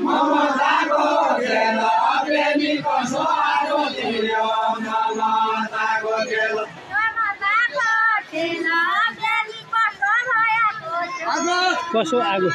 Mama कसो आगो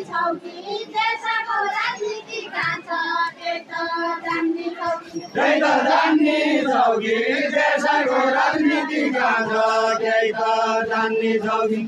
छौकी देशको राजनीतिका छ त्यही त जान्ने छौकी त्यही त जान्ने छौकी देशको राजनीतिका छ त्यही त जान्ने छौकी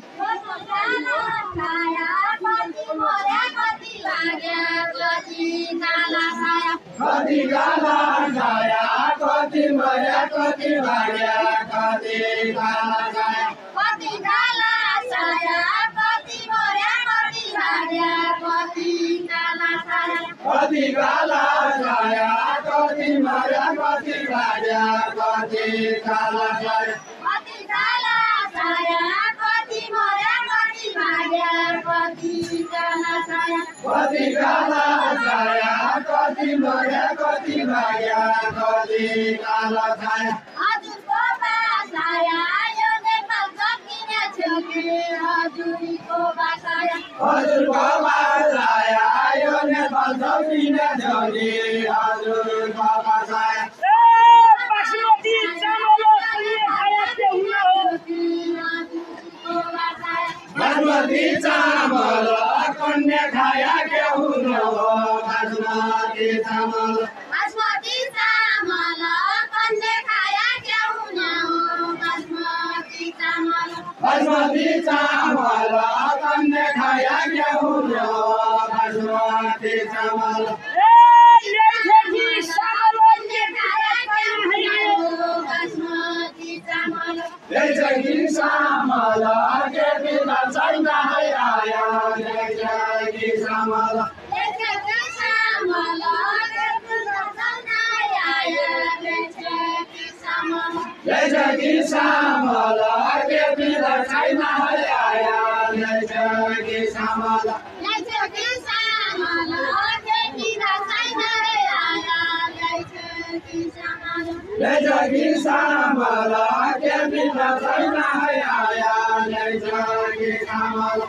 कति काला छाया कति मर्या कति भाग्या कति काला छाया कति काला छाया कति मर्या कति भाग्या कति काला छाया कति काला छाया कति मर्या कति भाग्या कति काला छाया कति काला छाया कति मर्या कति भाग्या कति काला छाया कति काला छाया कति मर्या कति भाग्या कति काला छाया हजुरको बासाया यो नेपाल सकिने थियो कि हजुरको बासाया हजुरको बासाया यो नेपाल सकिने थियो कि हजुरको बासाया बासमती चामल कन्या खाया के हुन हो बासमती चामल बासमती चामल कन्या खाया के हुन हो बासमती चामल बासमती चामल कन्या खाया के हुन हो बासमती चामल जैसे सामल के बिना छैन है आया जैसे सामल जैसे सामल के बिना छैन है आया जैसे सामल जैसे सामल के बिना छैन है आया जैसे सामल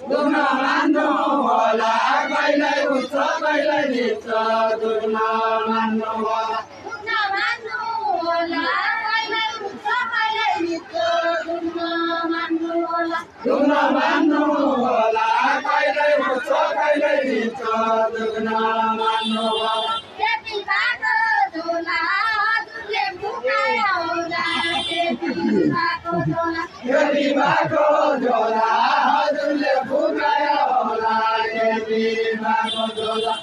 दुख्न मान्नु होला कहिल्यै उच्च कहिल्यै निच्च दुख्न मान्नु होला दुख्न मान्नु होला कहिल्यै उच्च कहिल्यै निच्च दुख्न मान्नु होला यदि बाको झोला हजुरले फुकायो होला यदि बाको झोला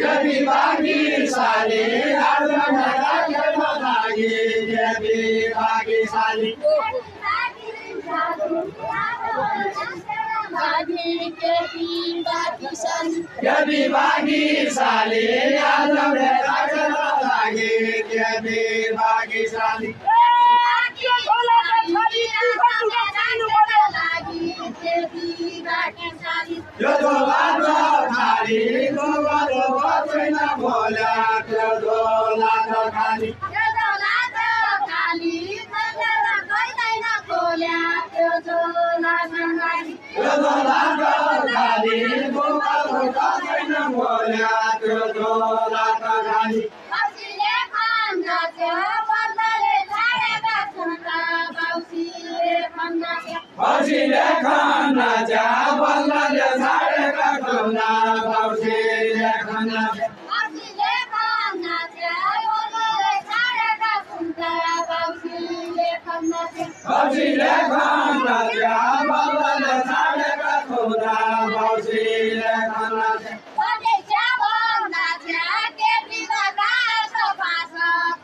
यदि बागी साली आज मेरा खेल्न लागि यदि बागी साली यदि बागी साली आज मेरा खेल्न लागि यदि बागी साली यो झोला खाली गोबर छैन भोल्या त्यो झोला खाली यो झोला खाली गोबर छैन भोल्या त्यो झोला खाली बसीले खाना जा बल्लले छाडेका खुना बसीले खाना बसीले खाना जा बल्लले छाडेका खुना बसीले खाना बसीले खाना जा बल्लले छाडेका खुना बसीले खाना बने चावना जा के बिना सफास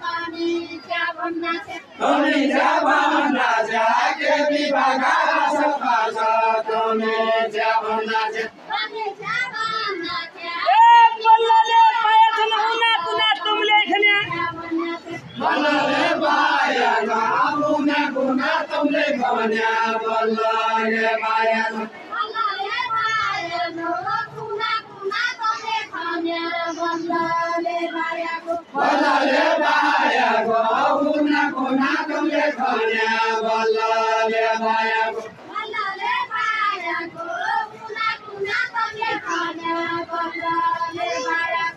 पानी चावना तोनी चावना जा के बिना सफास तोनी चावना जा बल्लले पाया गुना गुना तुमले खन्या बल्लले पाया बल्लले पाया गुना गुना तुमले खन्या बल्लले पाया बल्लले पाया गुना गुना तुमले खन्या बल्लले पाया बल्लले पाया गुना गुना तुमले खन्या बल्लले पाया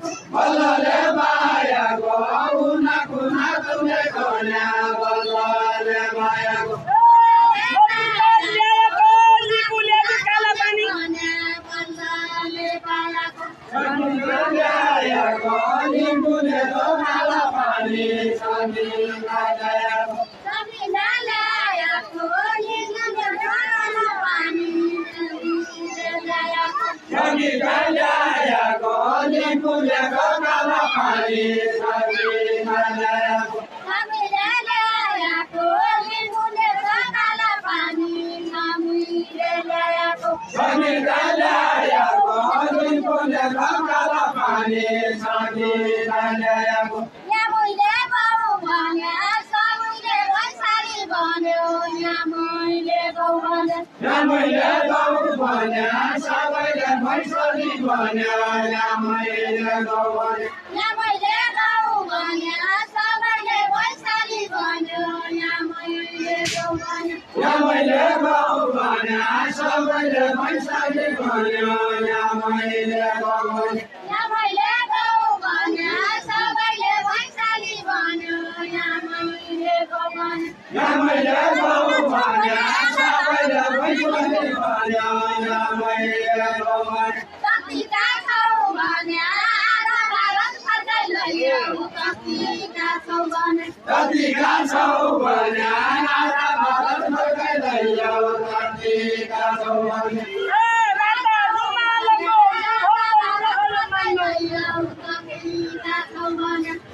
ल्याएको लिम्बुलेको काला पानी समीरले ल्याएको हामीले ल्याएको लिम्बुलेको काला पानी समीरले ल्याएको समीरले ल्याएको लिम्बुलेको काला पानी समीरले ल्याएको यहाँ मैले गाउँ भने सबैले वैशाली भन्यो यहाँ मैले गाउँ भने यहाँ मैले गाउँ भने सबैले वैशाली भन्यो यहाँ मैले गाउँ भने यहाँ मैले गाउँ भने सबैले वैशाली भन्यो यहाँ मैले गाउँ भने यहाँ मैले गाउँ भने सबैले वैशाली भन्यो यहाँ मैले गाउँ भने यहाँ मैले गाउँ भने सबैले वैशाली भन्यो यहाँ मैले गाउँ भने यहाँ मैले गाउँ भने सबैले वैशाली भन्यो यहाँ मैले गाउँ भने कतिका छौ भने आधा भारत फर्काइ लैजाऊ कतिका छौ भने कतिका छौ भने आधा भारत फर्काइ लैजाऊ कतिका छौ भने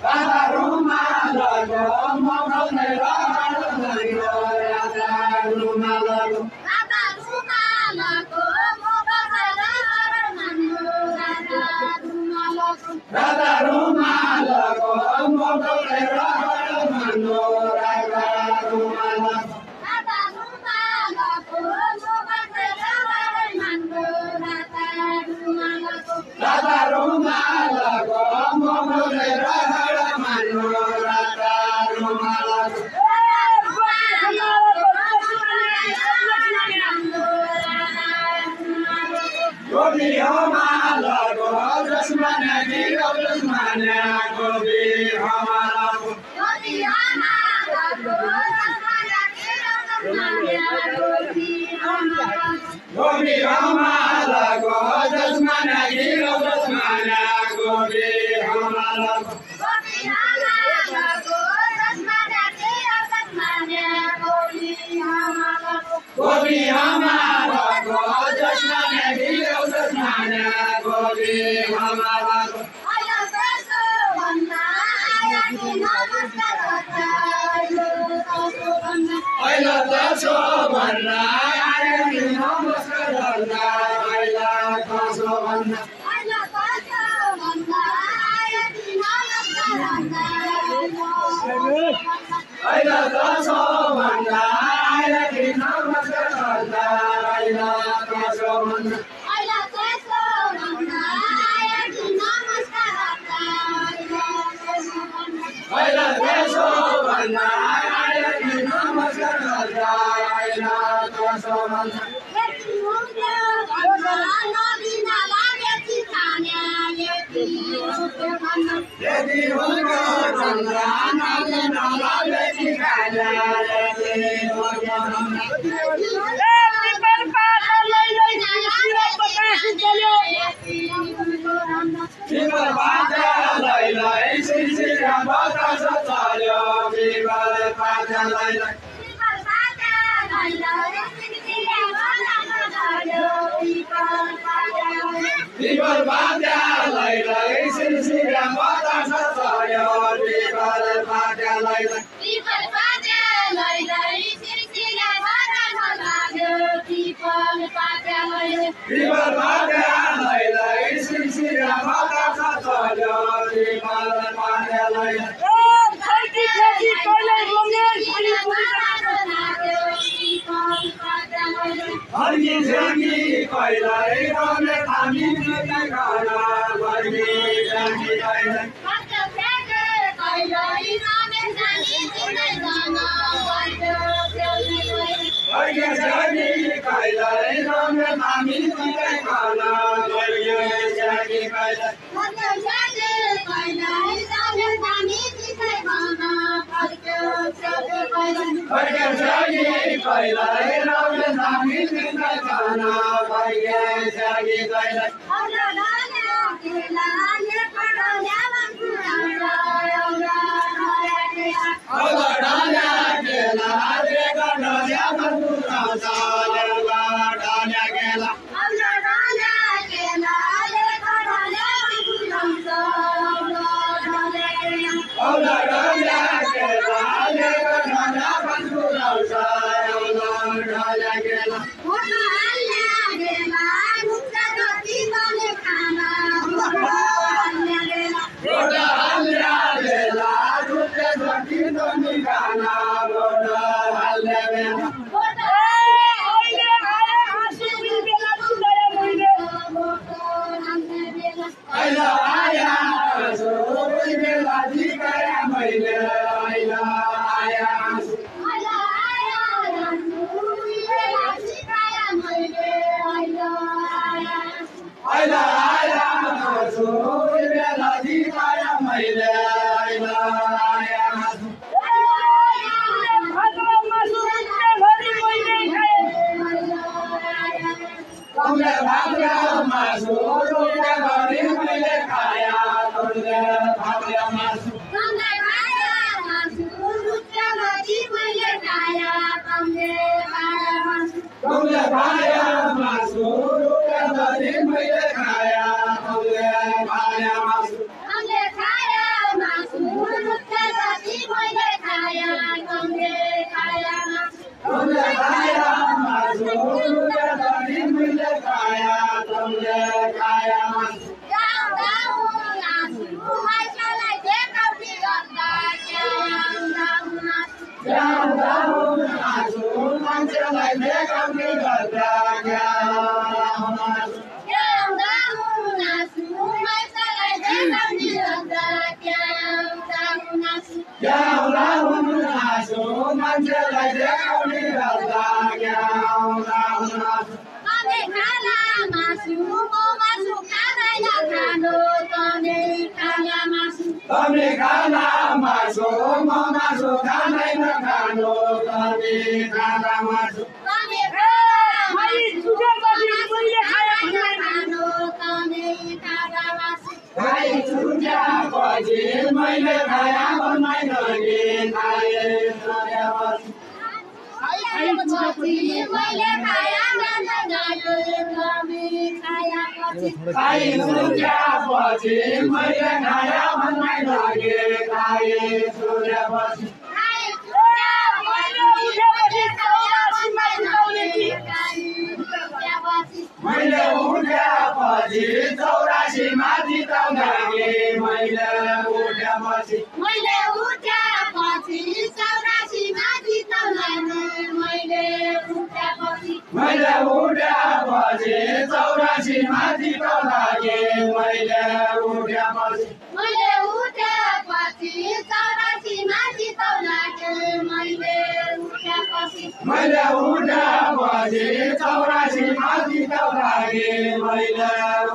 राधा रुमालको मगाउने राधा रुमालको राधा रुमालको मगाउने राधा मान्नु राधा रुमालको राधा रुमालको मगाउने राधा मान्नु राधा रुमालको गोबी हमालको जसमा गिरो जसमाने गोबी हमालको गोबी हमालको जसमा गिरो जसमाने गोबी हमालको गोबी हमालको जसमा गिरो जसमाने गोबी हमालको अहिले त्यसो भन्न आयो नि नमस्कार भन्न अहिले त्यसो भन्न अहिले त्यसो भन्न आयो नि नमस्कार भन्न अहिले त्यसो भन्न अहिले त्यसो भन्न आयो नि नमस्कार भन्न अहिले त्यसो भन्न यदि हुँदो चन्द्र नाले नलागे ठिकाना यदि हुँदो बिमल बाजा लैलै सिरसिरा बतास चल्यो बिमल बाजा लैलै बिमल बाजा लैलै सिरसिरा बतास चल्यो बिमल बाजा लैलै बिमल बाजा लैलै सिरसिरा बतास चल्यो बिमल बाजा लैलै हर्की झर्की कहिल्यै रमे थामी जित्ने खाना हर्की झर्की कहिल्यै हर्की झर्की कहिल्यै रमे थामी जित्ने खाना हर्की झर्की कहिल्यै हर्की झर्की कहिल्यै रमे थामी जित्ने खाना हर्की झर्की कहिल्यै तुमले भाग्य मासु रुट्या गरी मैले खाया तुमले भाग्य मासु तुमले खाया मासु रुट्या गरी मैले खाया तुमले खाया मासु तुमले खाया मासु रुट्या गरी मैले खाया तुमले खाया मासु तुमले खाया मासु रुट्या गरी मैले खाया तुमले खाया मासु तुमले खाया मासु रुट्या गरी मैले खाया तुमले खाया मासु मान्छेलाई देखाउने गर्दा मान्छेलाई देखाउने गर्दा तमे खाना मासु म मासु खानै नखानु तमे खाना मासु खाइ छुट्या पछि मैले खाया भन्नै नगे खाए खाइ छुट्या पछि मैले खाया भन्नै नगे खाए छुट्या पछि मैले उठ्यापछि 84 माथि तौलागे मैले उठ्यापछि मैले उठ्यापछि 84 माथि तौलागे मैले उठ्यापछि मैले उठ्यापछि 84 माथि तौलागे मैले उठ्यापछि मैले उठ्यापछि 84 माथि तौलागे मैले उठ्यापछि मैले उठ्यापछि 84 माथि तौलागे मैले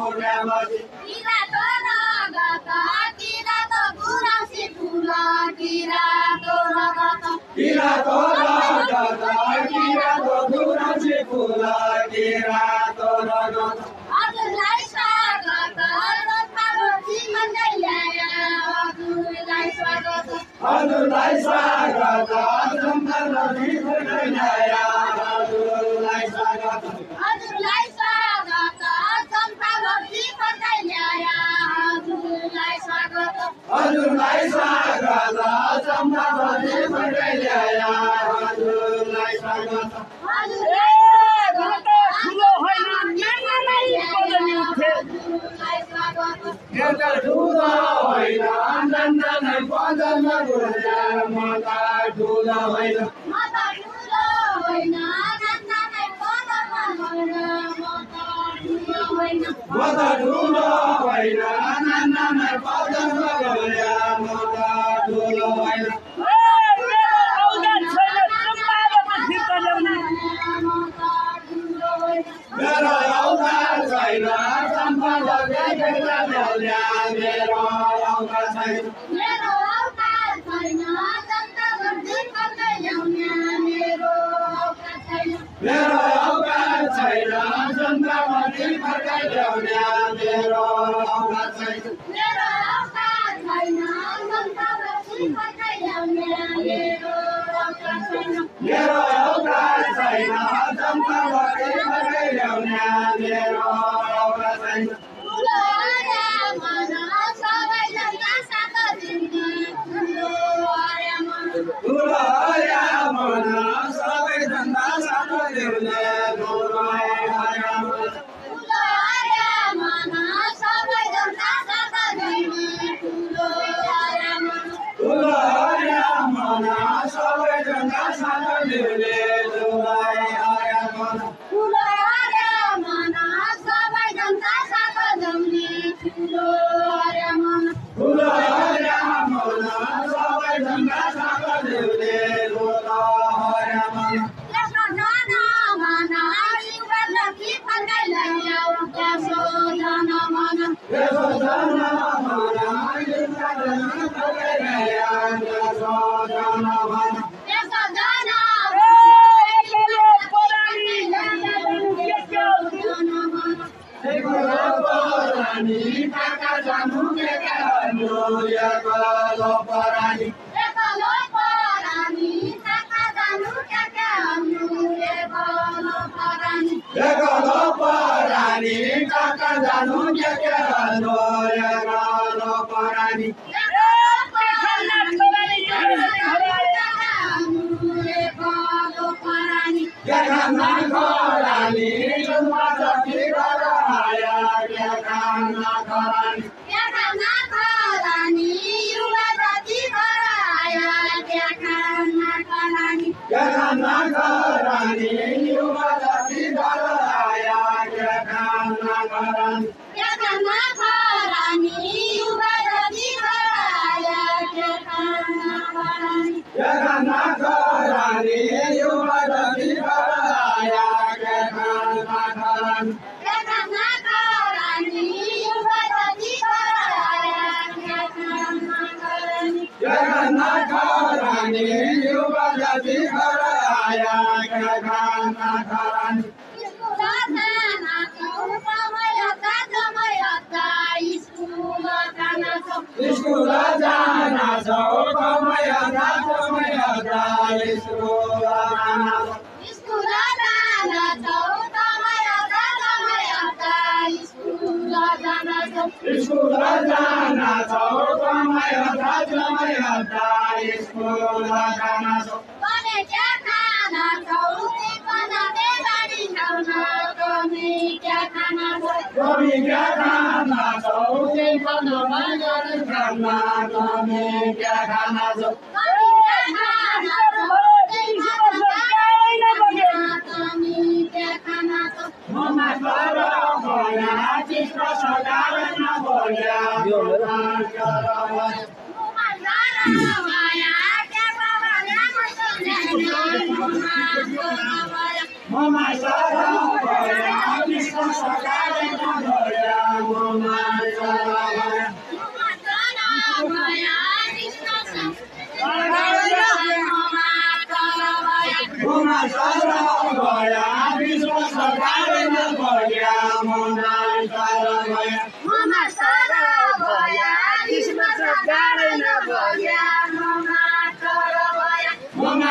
उठ्यापछि किरा तो रगत किरा तो गुराँसी फुल किरा तो रगत हजुरलाई स्वागत रोटी मन्दै ल्याया हजुरलाई स्वागत हजुरलाई स्वागत जम्पर रोटी मन्दै ल्याया हजुरलाई स्वागत हजुरलाई स्वागत जम्पर रोटी मन्दै ल्याया हजुरलाई स्वागत हजुरलाई स्वागत जम्पर रोटी मन्दै ल्याया हजुरलाई स्वागत एउटा ठुलो होइन नन्दनै पदमा गुर्जा म त ठुलो होइन म त ठुलो होइन नन्दनै पदमा गुर्जा म त ठुलो होइन म त ठुलो होइन नन्दनै पदमा गुर्जा म त ठुलो होइन मेरो औकात छैन सम्पादकले भेट्दा ल्याउल्या मेरो औकात छैन मेरो औकात छैन जनताले भेट्दा ल्याउल्या मेरो औकात छैन मेरो औकात छैन जनताले भेट्दा ल्याउल्या मेरो औकात छैन मेरो औकात छैन जनताले भेट्दा ल्याउल्या मेरो औकात छैन मेरो औकात छैन जनताले भेट्दा ल्याउल्या मेरो औकात छैन ठुलो आयामन सबैजना साथ दिने ठुलो आयामन ठुलो आयामन सबैजना साथ दिने ठुलो आयामन ठुलो आयामन सबैजना साथ दिने ठुलो आयामन ठुलो आयामन सबैजना साथ दिने ठुलो आयामन ठुलो आयामन सबैजना साथ परानी काका जानु के गर्नु एकलो परानी एकलो परानी काका जानु के गर्नु एकलो परानी एकलो परानी काका जानु के गर्नु एकलो परानी Yakana korani, jumpa jati karaya. Yakana korani, yakana korani, jumpa jati karaya. Yakana korani, yakana korani, jumpa jati karaya. Yakana korani, yakana korani, jumpa jati karaya. Yakana korani, yakana korani, jumpa jati karaya. Yakana korani, yakana korani, jumpa jati karaya. Yakana korani, yakana korani, jumpa jati karaya. Yakana korani. Iskula jana so kamaya jana iskula jana iskula jana so kamaya jana iskula jana so kami kya khana so tin pano magar khana kami kya khana so mama kara hoya chitra sadar na bolya mama kara hoya mama kara hoya chitra sadar na bolya mama kara hoya mama kara hoya chitra sadar na bolya mama kara hoya Mama Sarabaya, Krishna Sagarana Baya, Mama Sarabaya, mama kara hoya chitra sadar na bolya mama kara hoya Mama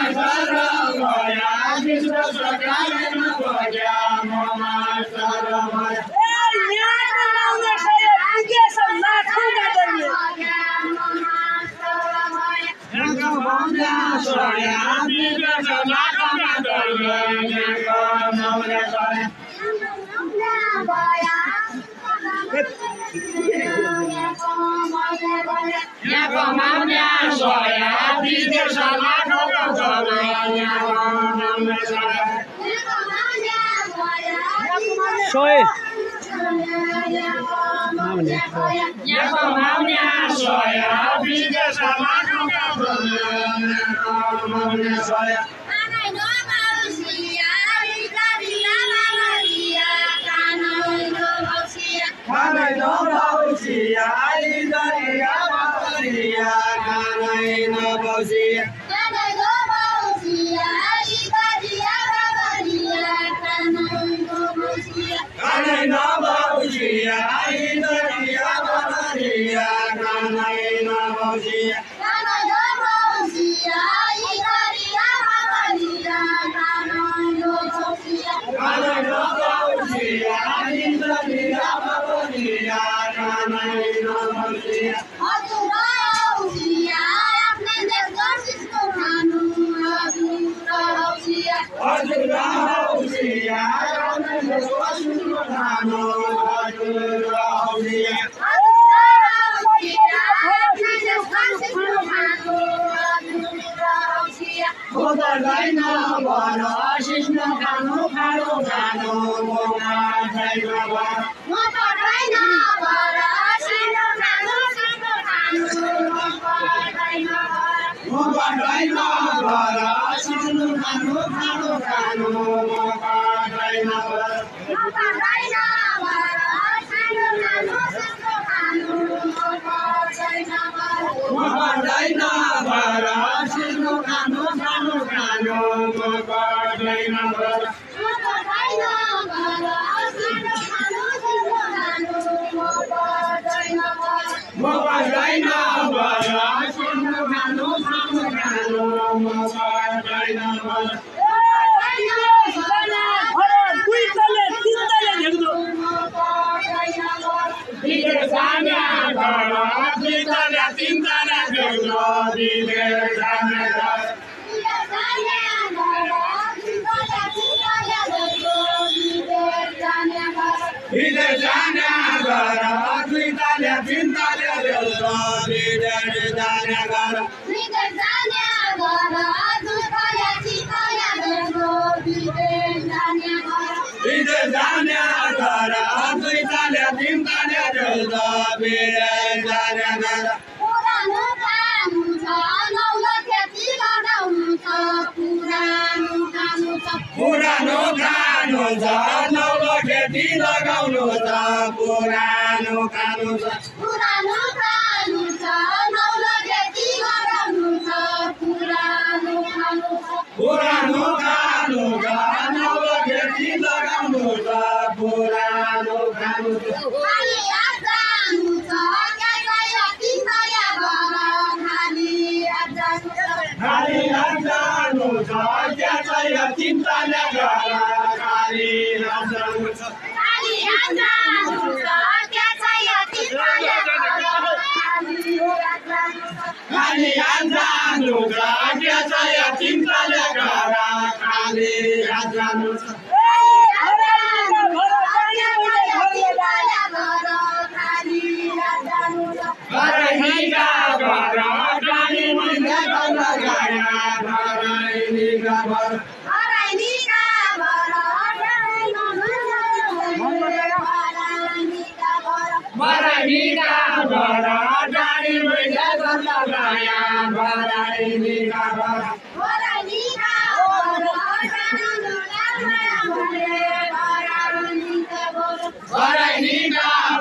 Ide jana gara, tuitale tintale delta, ide jana gara. Ide jana gara, tuitale tintale delta, ide jana gara. Ide jana gara, tuitale tintale delta, ide jana gara. पुरानो कानु छ नौलो खेती लगाउनु छ पुरानो कानु छ पुरानो कानु छ नौलो खेती लगाउनु छ पुरानो कानु छ पुरानो कानु छ नौलो खेती लगाउनु छ पुरानो कानु छ पुरानो कानु छ नौलो खेती लगाउनु छ पुरानो कानु छ खाली आजानु छ क्या तिनया गर खाली आजानु छ खाली आजानु छ क्या चाहिँ चिन्ता नगर खाली आजानु छ खाली आजानु छ क्या चाहिँ तिनया गर खाली आजानु छ खाली आजानु छ क्या चाहिँ चिन्ता नगर खाली आजानु छ Barahiga bara, kani manda kana gaya, barahiga bara. Barahiga bara, kani Barahiga bara, kani manda kana gaya, barahiga bara. Barahiga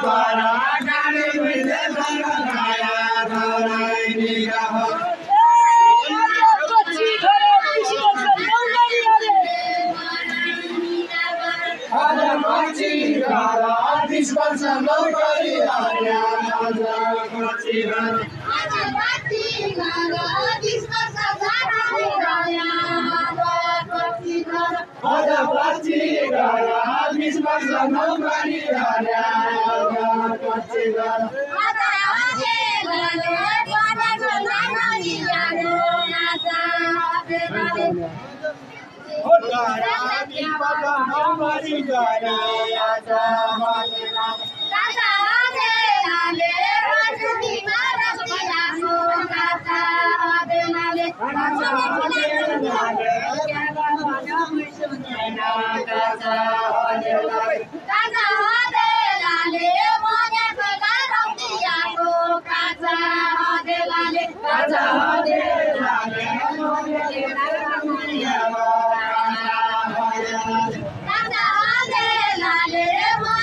bara, kani manda kana gaya, barahiga bara. Ada maci gara, dispensa nobody ada. Ada maci gara, ada maci gara, dispensa nobody ada. Ada maci gara, dispensa nobody ada. Ada maci gara, ada maci gara, dispensa nobody ada.